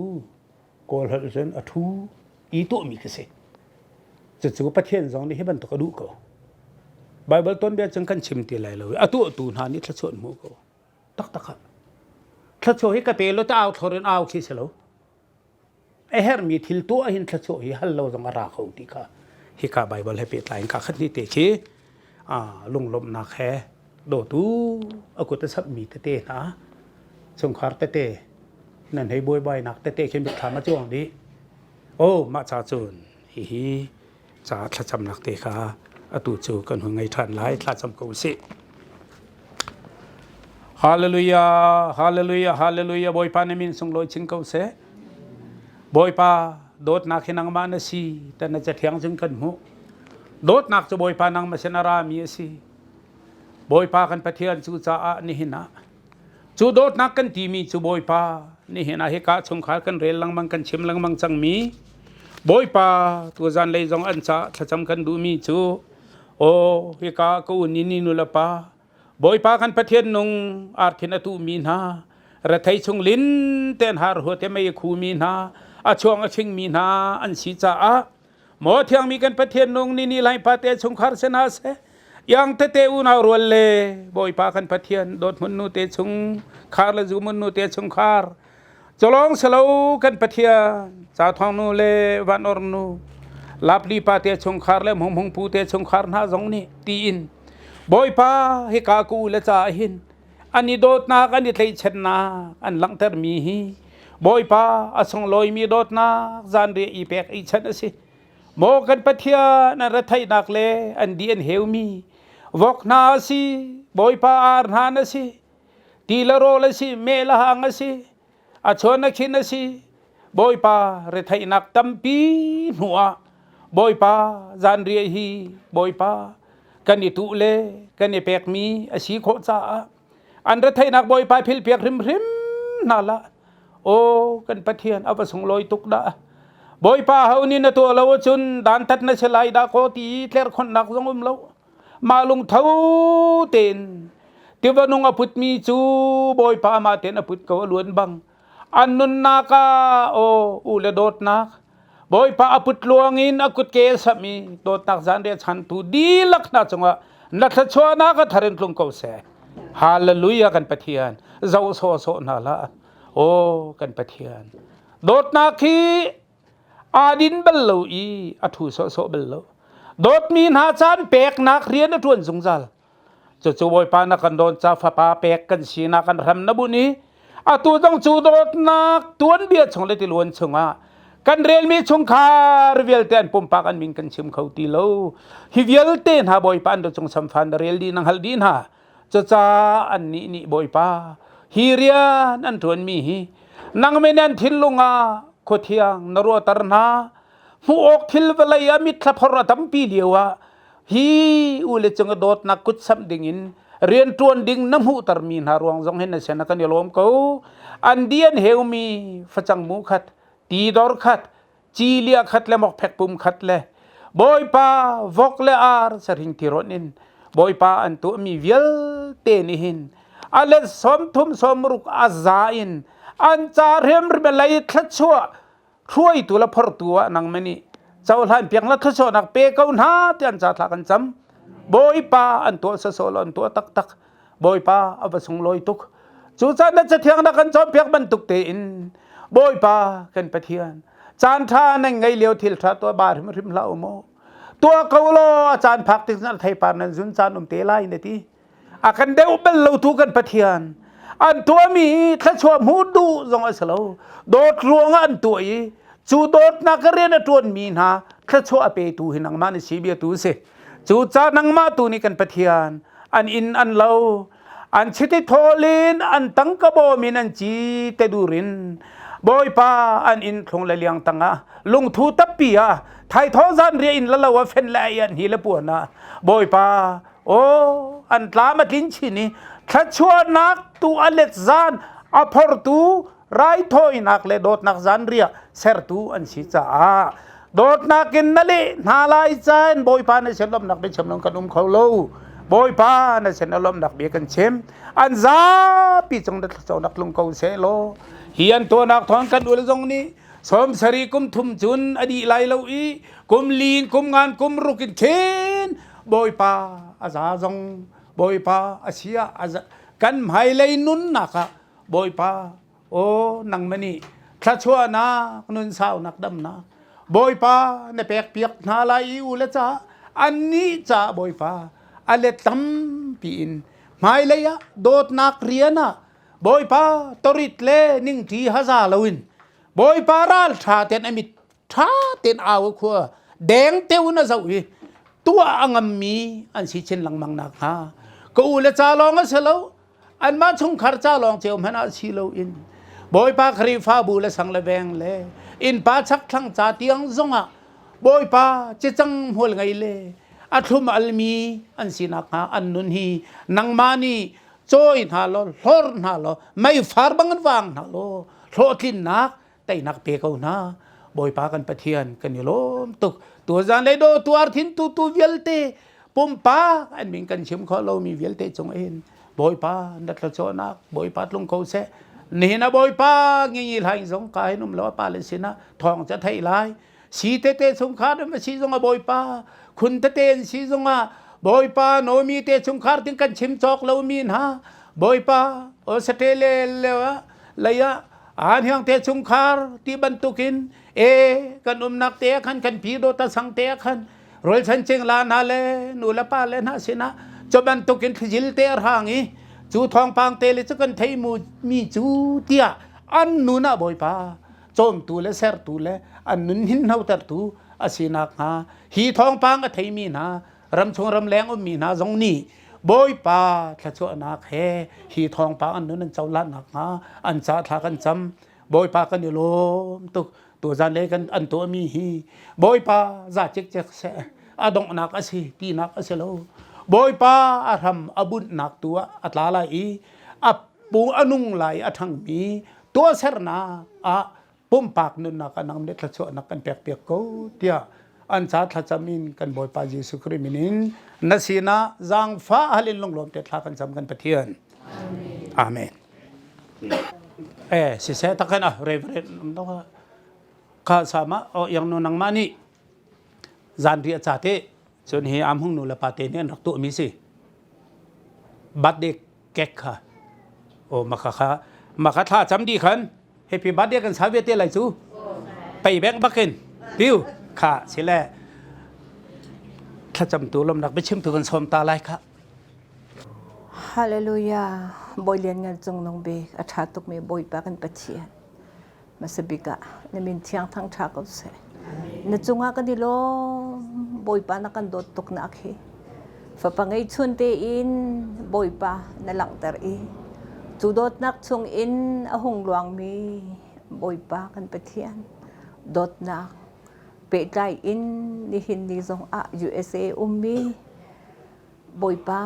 กอลฮัลเซนอทูอีตัวมีกันเสจะจูประเทศจงนี่ให้บันตกดูก็ไบเบิลต้นเบียจังกันชิมตีไรเลยตัวตูนหานี่ทศวรรษมูก็ตักทศวรรษให้กระเตลจะเอาทอร์นเอาคิดเสียแล้วเฮร์มีทิลตัวหินทศวรรษฮัลโหลจงอาราเขาตีค่ะฮิกาไบเบิลให้เปิดไลน์ค่ะขันนี่เตะชีลงลมนักแห่โดตูอากุตสับมีเตะนะสงขารเตะนั่นให้บอยนักเตะเข้มบิดขามาจ้วงดิโอ้มาชาจูนฮิจะทะจำนักเตะค่ะอตุจูกันหัวไงทันไล่ทะจำกูสิฮาเลลูยาฮาเลลูยาฮาเลลูยาบอยปานมินสงลอยชิงกูเสบอยปาโดดนักให้นางมานะสิแต่น่าจะเถียงจึงกันหูโดดนักจะบอยปานังมาเชนารามีสิบอยปากันปะเทียนจูจ้านี่หินะจูโดดนักกันทีมีจูบอยปานี่หินะเฮกาชงขากันเรลลังมังกันชิมลังมังจังมีบอยปาตัวจันเลยจงอันจ้าถ้าจำกันดูมีจูโอเฮกากูนินุลปาบอยปากันปะเทียนนงอาร์ทินตูมีนาระไทยชงลินเต้นหาร์หัวเตไม่คูมีนาช่วงชิงมีนาอันสีจ้าหมอเทียงมีกันปะเทียนนงนี่ไล่ปาเตชงคาร์เสนาเสยังเตอุนาวรัวเล่บอยปากันปะเทียนโดดมนุเตชงคาร์ละจูมนุเตชงคาร์จลองสลาวกันปะเทียนจ้าทองนูเล่วันอร์นูลาบลีปาเตชงคาร์เล่มงปูเตชงคาร์น่าจงนี่ตีอินบอยปาเฮกากูเลจ้าหินอันนี้โดดนักอันนี้เลยชนะอันหลังเตอร์มีฮีบอยปาอสงลอยมีโดดนักจานเรียอีเป็กอีชนะสิโมกันปะเทียนรัฐไทยนักเลอันดีอันเฮวมีวกนาสิบอยปาอาร์นานะสิตีละโรละสิเมละหังสิชวนนักขินสิบอยปารัฐไทยนักตั้มปีหัวบอยปาจานเรียฮีบอยปากันนี่ตุเลกันนี่เป็กมีอาชีโคจ้าอันรัฐไทยนักบอยปาพิลเปียกริมนั่นละโอ้กันปะเทียนเอาไปส่งลอยตุกดาบอยปาเฮานี่นะตัวเราจุนด่านตัดนะเฉลายดาโคตีเทลคนนักสงเรามาลงเท้าเต็นที่ว่านงอพุทมีจูบอยปามาเต็นอพุทก็ล้วนบังอันนุนนากาโออุเลโดดนักบอยปาอพุทลวงอินอกุตเกสมีโดดตักจันเดียชันตูดีลักนาจงว่านัทชวนาก็ทารินลงเขาเสฮาเลลูยากันปะเทียนเจ้าโซโซนาละโอ้กันปะเทียนโดดนักฮีอาดินเบลลูอีอทูโซโซเบลลูโดดมีนาจานเปกนักเรียนทวนสงจัลจู่ๆบอยปานักกันโดนจ้าฟ้าปาเปกกันชีนักกันรำนบุนีอตูต้องจู่โดดนักตวนเบียดชงเลติลวนชงอ่ะกันเรียนมีชงคาร์เวลเตนปุ่มปากันมิงกันชิมเขาตีโลฮิเวลเตนหาบอยปานโดจงสัมพันธ์เรียลดีนังฮัลดีนหาจ้าอันนี้บอยปาฮิเรียนันทวนมีฮีนังเมนันทิลลุงอ่ะโคเทียงนรัวตรนา หูอกทิลเวลายามิตรพรตัมปีเลียวะฮีอุเลจงดอดนักกุศสัมดิงินเรียนตวนดิ่งน้ำหูตรมีนหารวงจงเห็นในเสนากันยลมเขาอันเดียนเฮวมีฟจังมูขัดตีดอร์ขัดจีเลียขัดและหมอกแพกปุ่มขัดเลยบอยป้าวกเลอาร์สริงทิรนินบอยป้าอันตัวมีเวลเตนิหินอันเลสอมทุมสมรุกอาซาอินอันจาเรมริเบลัยทัดชัวช่วยตัวละพอตัวนังมันนี่เจ้าหลานเพียงละทัดชัวนักเปก้าวหน้าที่อันจาทากันจำบอยป้าอันตัวสโซลอันตัวตักบอยป้าเอาไปส่งลอยตุกจู่จานนั้นจะเที่ยงนักกันจอมเพียงบรรทุกเตอินบอยป้ากันไปเทียนจานท่านั่งไงเลี้ยวทิลท่าตัวบาริมริมลาอุโมตัวเขาโลอาจารย์พักที่นั่นไทยปานนั้นจุนจานเตลัยนี่ทีอากันเดวเป็นเราทุกันปะเทียนอันตัวมีถ้าชวมหูดูจงอัสลาวโดดรวงอันตัวอีจูโดดนักเรียนตัวมีนะถ้าชวเปตูหินังมาในชีวิตตูเสจูจานังมาตูนี่กันปะเทียนอันอินอันเลาอันชิติทอลินอันตั้งกบมินันจีเตดูรินบอยป้าอันอินทงเลียงตังะลงทูตับปีอะไทยท้องซันเรียนละละว่าเฟนแลยันฮีละปวนะบอยป้าโออันตามาทิ้งชินี่ถ้าชวนนักตูอเล็กซานอพอร์ตูไรทอยนักเลโดดนักซันเรียเซอร์ตูอันชิจาโดดนักกินนั่นเลยนาลายใจบอยป้าในเชลลมนักเป็นชมนงกันเขาโลบอยป้าในเชลลมนักเบียกันเชมอันซาปีจงนักเจ้านักลงเขาเซโลเฮียนตัวนักทอนกันดูแลตรงนี้สมสรีกุมทุมจุนอดีไลเลวอีกุมลีนกุมงานกุมรุกินเชนบอยป้าอาซาจงบอยป้าอาเซียอาซากันไม่เลยนุนนักะบอยป้าโอ้นังมันนี่ถ้าชัวนะนุนสาวนักดำนะบอยป้าในเปียกเปียกนาลายอุเลจ้าอันนี้จ้าบอยป้าอันเลตัมปีนไม่เลยอะโดดนักเรียนนะบอยป้าตริดเล่นิ่งที่ฮัซาลวินบอยป้าราลชาเตนอมิตชาเตนอาวขัวแดงเตวนะสวีตัวอังมีอันสิเชนหลังมังนักฮะกูเลจ้าลองก็เสลาอันมาชงขารจ้าลองเจียวมันอาชีโลอินบอยป้าครีฟ้าบูเลสังเลแบงเลอินป้าชักทั้งจ่าเตียงซงอ่ะบอยป้าเจจังหัวไงเลอัทุมอัลมีอันสินักฮะอันนุนฮีนังมานีโจยนาโลหอร์นาโลไม่ฟาร์บังกันวางนาโลโลทินนักแต่นักเปกเอานะบอยป้ากันปะเทียนกันอยู่ล้มตุกตัวจานเลยโดตัวอาร์ทินตัวเวลเตปุ่มป้าอันมิงกันชิมขอเรามีเวลเตจงเอ็นบอยป้านัดละโจนักบอยป้าลงเขาเสนี่นะบอยป้าเงี้ยหายสงกายนุ่มแล้วป้าเลยสินะทองจะไทยลายสีเตสงขาดมาสีสงบอยป้าคุณเตสีสงบอยป้าโนมีเตชงคาร์ติงกันชิมจอกเรามีนะบอยป้าโอสเตเลเลวะเลยะอันยังเตชงคาร์ที่บรรทุกินกันนักเตะขันกันพีโดตาสังเตะขันรอยฉันเจงลานาเลนูละป้าเลนะสินะจบรรทุกินจิลเตะหางอีจูทองปังเตลิจกันไทยมีจูเตียอันนูนะบอยป้าจอมตูเลเซอร์ตูเลอันนุนหินเฮาตัดตูอาศินักฮะฮีทองปังก็ไทยมีนะรำชงรำแรงก็มีนะจงนี่บอยป้าถ้าชัวนักเฮฮีทองปังอันนู้นเจ้าล้านนักฮะอันจะทากันจำบอยป้ากันอยู่ลมตุกตัวจานเล็กันอันตัวมีฮีบอยป้าจะเจ๊กเสอดงนักอาศิตีนักอาศิโลบอยป้าอาทำอบุญนักตัวอัตลาลายอับปูอนุงไหลอัทังมีตัวเสรนาปุ่มปากนุนนักนังเด็ดละชัวนักกันเปียกๆกูเดียอันชาติจามินกันบอยป้าเยซูคริสต์มินินนัสีนาจางฟ้าฮัลินลงลมเด็ดลากันจำกันปะเทียนอาเมนสิเสตะกันเรเวรนต้องข้าสามารถอย่างนู้นนังมานี่จานเรียจ่าเตส่วนเฮียอัมหงนูละปาเตเนี่ยนักตัวมีสิบัดเด็กแก๊กค่ะโอ้มาค่ะท่าจำดีขันเฮปปี้บัดเด็กกันสาวเวทีอะไรจูไปแบงบักเกนดิวค่ะสิแลถ้าจำตัวลมนักไปชิมตัวกันสมตาไรค่ะฮาเลลูยาบอยเลียนงานจงนงเบกอาชาตุกเมบอยปากันปะเทียนมาสบิกะนมินเทียงทั้งชาก็เสนจุงอากันดิโลบอยปานักันโดดตกนักเฮฝาปังไอชุนเตอินบอยปานหลังตรอีจูโดดนักชงอินอหงหลวงมีบอยปากันปะเทียนโดดนัก pe trai in ni hin ni zong a USA ummi boi pa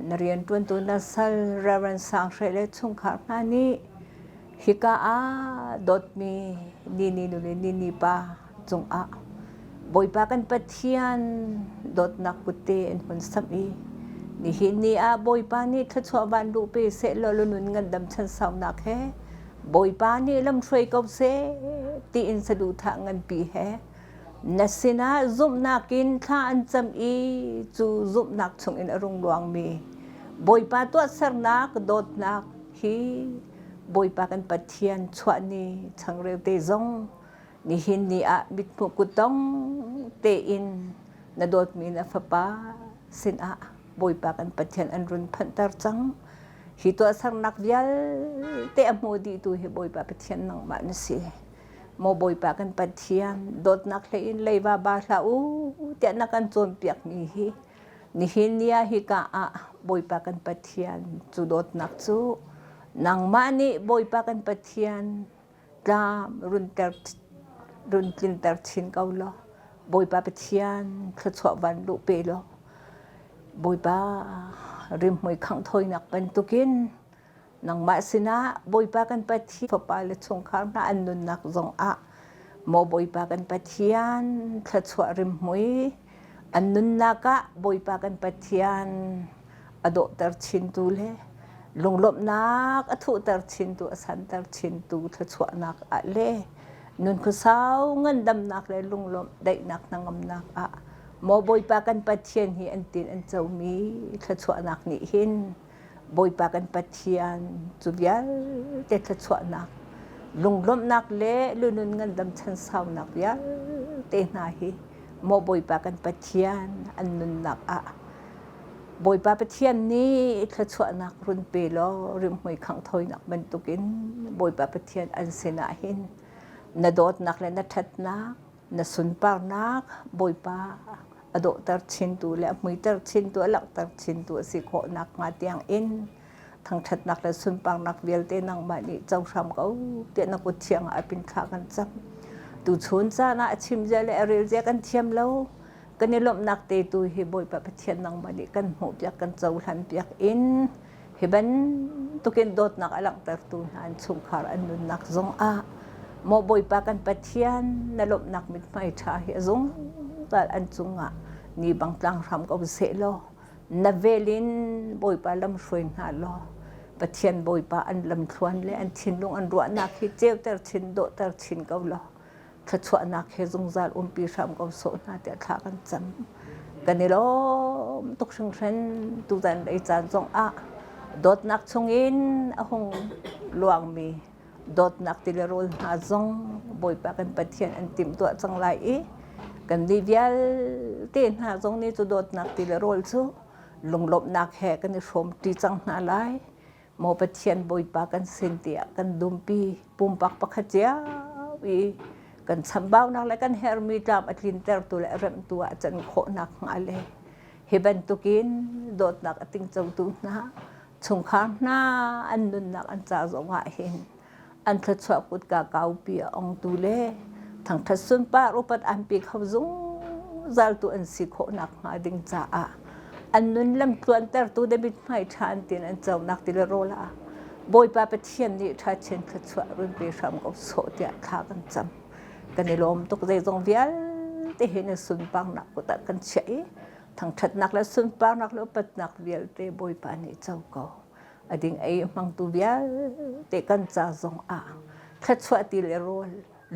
na rian tuan tu na sal raran sang shrele chungkhar na ni hika a dot mi nini nule nini pa zong a boi pa kan pathian dot nak putte en hun sami ni hin ni a boi pa ni thachwa ban lu pe se lo lu nun ngan dam chan saw nak he boi pa ni lam threi kau se ti in sadu tha ngan pi he nasina zum nakin tha an cham i chu zum nak chung in arung luang mi boi pa to sar nak dot nak hi boi pa kan pathian chwa ni changreu te zong ni hin ni a mit pu kutong te in na dot mi na fa pa sin a boi pa kan pathian an run phan tar chang hi to sar nak vial te amodi tu hi boi pa pathian nang ma na si mo boi pa kan pathian dot nak le in leiwa ba hla u te na kan chom piak mi hi ni hin nia hi ka a boi pa kan pathian chu dot nak chu nang ma ni boi pa kan pathian tlam run tlin tar chin kau lo boi pa pathian thachwa van lu pe lo boi pa rim moi khang thoi nak pan tukin nang ma sina boi pa kan pathi fa pa le chungkhar na an nun nak zong a mo boi pa kan pathian thachwa rim moi an nun naka boi pa kan pathian ado tar chin tu le lunglop nak athu tar chin tu asan tar chin tu thachwa nak a le nun khu saw ngan dam nak le lunglop dai nak nangam nak a mo boi pa kan pathian hi an tin an chau mi thachwa nak ni hin boi pa kan pathian chu vial te thachwa nak lunglom nak le lunun ngan dam chan saw nak vial te na hi mo boi pa kan pathian an nun nak a boi pa pathian ni thachwa nak run pe lo rim hoi khang thoi nak ban tukin boi pa pathian an sena hin na dot nak le na that nak na sun par nak boi pa ado tar chin tu le mui tar chin tu alak tar chin tu si kho nak nga tiang in thang that nak le sun par nak vial te nang ma ni chau hram kau te na ko thiang a pin kha kan cham tu chhun cha na chim ja le rel ja kan thiam lo kan ni lom nak te tu hi boi pa pathian nang ma ni kan hu pyak kan chau hlan pyak in hi ban tukin dot nak alak tar tu han chungkhar an nun nak zong a mo boi pa kan pathian na lom nak mit mai tha hi zong tal an chunga ni bang tlang hram ko se lo na velin boi pa lam hroin ha lo pathian boi pa an lam thluan le an thin lung an ruah nak hi cheu tar thin do tar thin ko lo thachwa nak he zung zal pi hram ko so na te thla kan cham kan lo tok sang hren tu dan dei chan zong a dot nak chungin a hong luang mi dot nak tilerol ha zong boi pa kan pathian an tim to chang lai e kan ni vial ten ha zong ni chu dot nak tilerol chu lunglop nak he kan ni shom ti chang na lai mo pathian boi pa kan sin tia kan dumpi pum pak pakhatia wi kan chambau nak la kan her mi tam atlin ter tu la rem tu a chan kho nak ngale heban tukin dot nak ating chau tu na chungkhar na an nun nak an cha zong ha hin an thachwa kut ka kau pi ong tu le thang thatsun pa rupat an pi khau zung zal tu an si kho nak nga ding cha a an nun lam tuan ter tu de bit mai than tin an chau nak ti le rola boi pa pathian ni tha chen thachwa run pe ram ko so tia kha kan cham kan ni lom tok dei zong vial te hin sun pang nak ko ta kan chei thang that nak la sun pang nak lo pat nak vial te boi pa ni chau ko ading ai mang tu vial te kan cha zong a thachwa ti le rol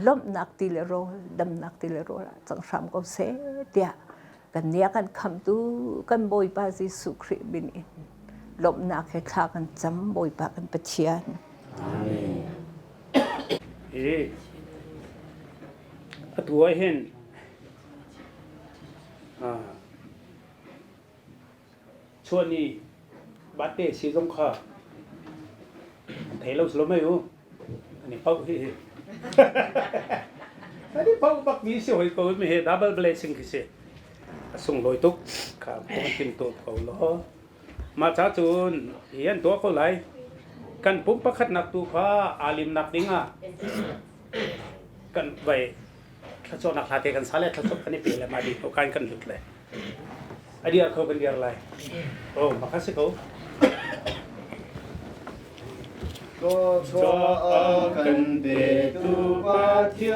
lom nak ti le rol dam nak ti le rol chang hram ko se tia kan nia kan kham tu kan boi pa Jesu Christ bin in lom nak he kha kan cham boi pa kan pathian amen atua henช่วงนี้บัดเตสีสงขลาเทเราสโลไม่รู้อันนี้เป้าที่อันนี้เป้าบักมีเสียหอยก็ไม่เห็นดับเบิลเบลซิ่งคือเสียส่งลอยตุกครับผมกินตัวเขาล้อมาช้าจูนเห็นตัวเขาไหลกันปุ๊บประคัดหนักตัวฟ้าอาลิมหนักดิ้งอ่ะกันไว้ข ถ้าโจนักลาเตกันซาเลถ้าโจกันนี่เปเลยมาดีเขาการกันหลุดเลยไอเดียเขาเป็นเดียร์อะไรโอ้มาคัสเขาก็ชัวกันเดตุปาเทีย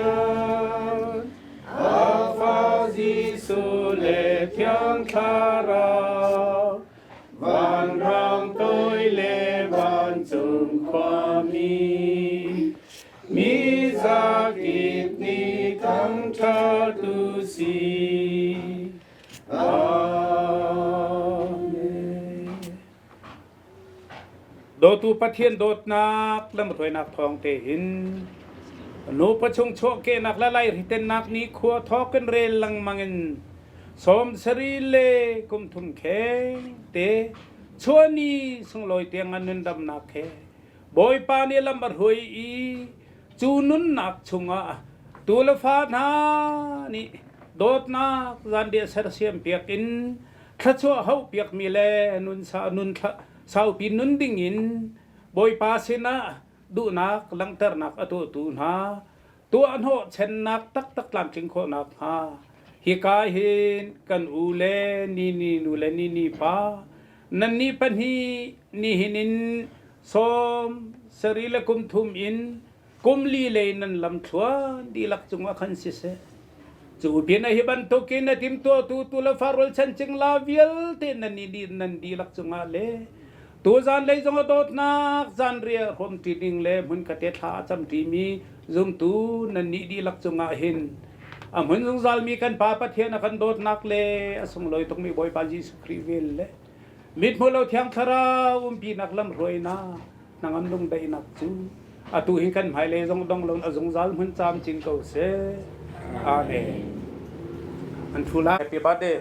นอาฟาจิสุเลเทียงคาราวันรังต้อยเลวันจุงความมีจากิตนี้ทั้งชาตุสีอาเมนโดตูปะเทียนโดดนักแล้วมาถวยนักทองเตหินโนประชงโชเกนักละไลริเตนนักนี้ขัวทอกันเรลังมังเงินสมสรีเลกุมทุมเคเตชวนีสงลอยเตียงอันนึนดำนักเคบอยปานีลำบัดหวยอีจูนุนนักชุงอ่ะตูลฟ้านานี่โดดนักจันเดียเสรเสียมเปียกินถ้าชัวเฮาเปียกมีแลนุนสานุนสาวปีนุนดิ่งอินบอยปาสินะดูนักลังเตอร์นักอตัวตูนาตัวอันโหเช่นนักตักลำจิงโคนักฮาฮิกาเห็นกันอูเลนีนูเลนีปานันนี่ปัญหีนี่หินินสมสรีละกุมทุมอินกุมลีเลนันลำชัวดีลักจุงว่าขันสิเสจูเปียนหิบันโตกินติมตัวตูละฟารุลชันจิงลาวิลเตนันนี่ดีลักจุงอาเลตัวจานเลยจงโดดนักจานเรียรวมตีดิงเลยมุนกะเตถาจำทีมีจุมตูนันนี่ดีลักจุงอาหินมุนจงจาลมีกันปาปะเทียนกันโดดนักเลยสงลอยต้องมีบอยปาจีสุครีเวลเลยมิดมูเราเทียงทราปีนักลำรวยนะนังอันลงได้นักจูตูหิกันหมายเลยจงดงลงจงจาลมุนจามจิงเกาเสอาเนอันทุลา Happy birthday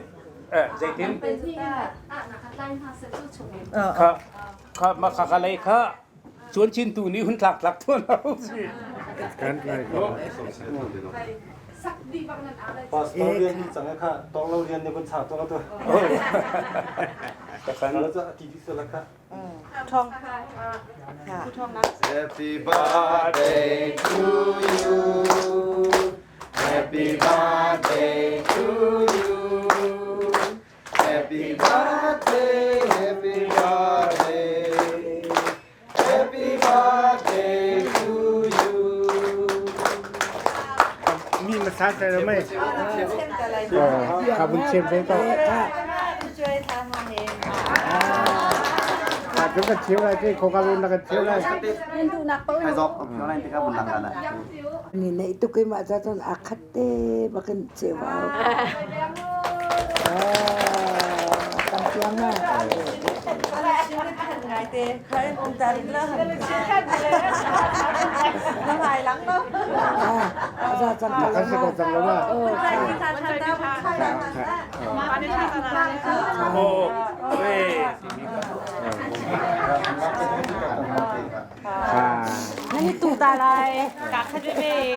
ใจตินค่ะมาค่ะอะไรค่ะชวนชินตูนี้หุ่นหลักทั่วเราสิการไกลสักดีบางนั้นอะไร พอเราเรียนจังเลยค่ะตอนเราเรียนในบนฉากตัวเราตัวแต่การเราจะอธิที่สุดแล้วค่ะ ทองค่ะทองนะ Happy birthday to you Happy birthday to you Happy birthday Happy birthday Happy birthday to you มีมาซักใจเราไหม เช่นอะไร ขอบคุณเชฟเลยก็ ช่วยทำเองขาดก็เชียวอะไรที่โคกาลุนแล้วก็เชียวอะไร Hai dọc, nó lên thì các bạn làm là Ni na itu kay maasaton akate bakan sewa. Tampiang na. ไงเต้เคยมองตาดินแล้วน้ำลายหลังเนาะ Asa sang เขาสะกดจังเลยว่า ใช่ที่ทานทานได้ใช่มาได้ทานอะไร โอ้เว้ย ค่ะ นี่ตูตาลายกักให้ด้วย